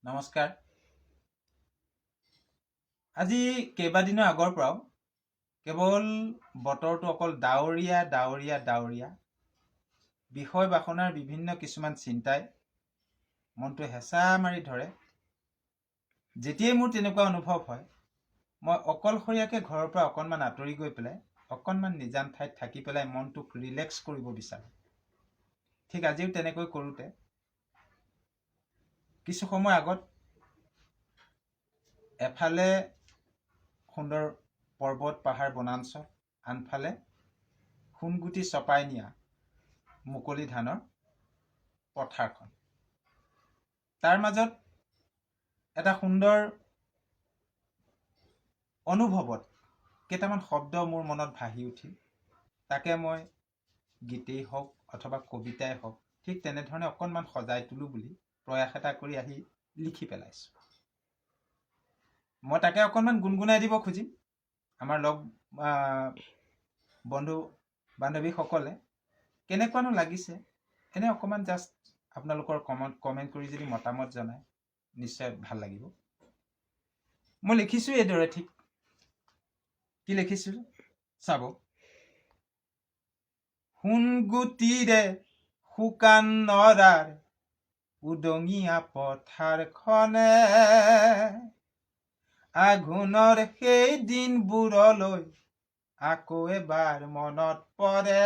নমস্কাৰ। আজি কেইবাদিনৰ আগৰ পৰাও কেৱল বতৰটো অকল ডাৱৰীয়া বিষয় বাসনাৰ বিভিন্ন কিছুমান চিন্তাই মনটো হেঁচা মাৰি ধৰে। যেতিয়াই মোৰ তেনেকুৱা অনুভৱ হয়, মই অকলশৰীয়াকৈ ঘৰৰ পৰা অকণমান আঁতৰি গৈ পেলাই অকণমান নিজান ঠাইত থাকি পেলাই মনটোক ৰিলেক্স কৰিব বিচাৰোঁ। ঠিক আজিও তেনেকৈ কৰোঁতে কিছু সময় আগত এফালে সুন্দৰ পৰ্বত পাহাৰ বনাঞ্চল, আনফালে সোণগুটি চপাই নিয়া মুকলি ধানৰ পথাৰখন। তাৰ মাজত এটা সুন্দৰ অনুভৱত কেইটামান শব্দ মোৰ মনত ভাহি উঠিল। তাকে মই গীতেই হওক অথবা কবিতাই হওক ঠিক তেনেধৰণে অকণমান সজাই তোলো বুলি প্ৰয়াস এটা কৰি আহি লিখি পেলাইছোঁ। মই তাকে অকণমান গুণগুণাই দিব খুজিম। আমাৰ লগ বন্ধু বান্ধৱীসকলে কেনেকুৱানো লাগিছে এনে অকণমান জাষ্ট আপোনালোকৰ কমেণ্ট কৰি যদি মতামত জনায় নিশ্চয় ভাল লাগিব। মই লিখিছোঁ এইদৰে। ঠিক কি লিখিছোঁ চাব। সোণগুটিৰে শুকান নৰাৰ উদঙীয়া পথাৰখনে আঘোণৰ সেই দিনবোৰলৈ আকৌ এবাৰ মনত পৰে।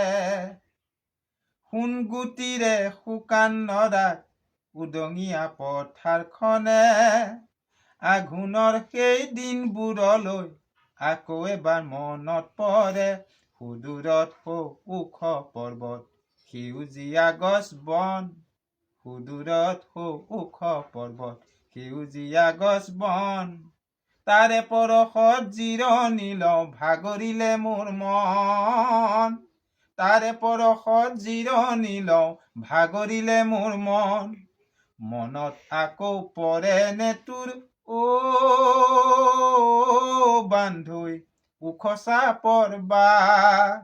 সোণগুটিৰে শুকান নৰাৰ উদঙীয়া পথাৰখনে আঘোণৰ সেই দিনবোৰলৈ আকৌ এবাৰ মনত পৰে। সুদূৰত সৌ ওখ পৰ্বত সেউজীয়া গছ বন, সুদূৰত সৌ ওখ পৰ্বত সেউজীয়া গছ বন, তাৰে পৰশত জিৰণি লওঁ ভাগৰিলে মোৰ মন, তাৰে পৰশত জিৰণি লওঁ ভাগৰিলে মোৰ মন, মনত আকৌ পৰে নে তোৰ বান্ধৈ ওখ চাপৰ বাট,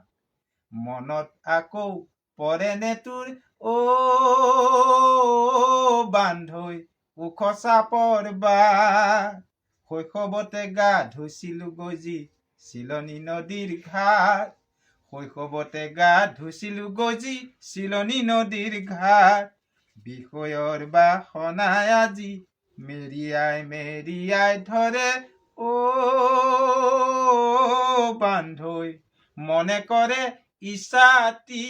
মনত আকৌ পৰে নে তোৰ বান্ধৈ ওখ চাপৰ বাট, শৈশৱতে গা ধুইছিলো গজি চিলনী নদীৰ ঘাট, শৈশৱতে গা ধুইছিলো গজি চিলনী নদীৰ ঘাট, বিষয়ৰ বাসনাই আজি মেৰিয়াই ধৰে বান্ধৈ, মনে কৰে ইছাতি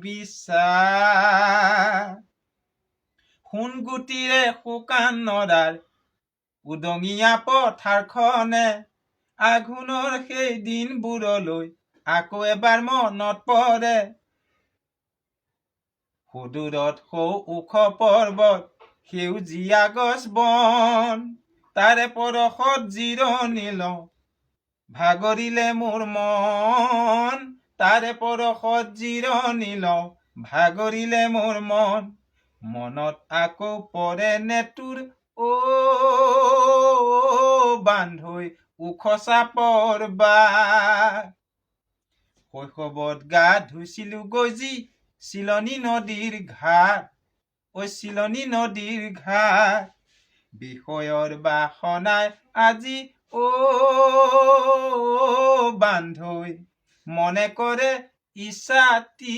বিশ্বাস। সোণগুটিৰে শুকান নৰাৰ উদঙীয়া পথাৰখনে আঘোণৰ সেই দিনবোৰলৈ আকৌ এবাৰ মনত পৰে। সুদূৰত সৌ ওখ পৰ্বত সেউজীয়া গছ বন, তাৰে পৰশত জিৰণি লওঁ ভাগৰিলে মোৰ মন, তাৰে পৰশত জিৰণি লওঁ ভাগৰিলে মোৰ মন, মনত আকৌ পৰে নে তোৰ বান্ধৈ ওখ চাপৰ বাট, শৈশৱত গা ধুইছিলো গজি চিলনী নদীৰ ঘাট, চিলনী নদীৰ ঘাট, বিষয়ৰ বাসনাই আজি বান্ধৈ মনে কৰে ইছাতি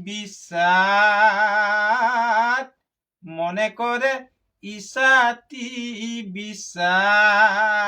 বিশ্বাস, মনে কৰে ইছাতি বিশ্বাস।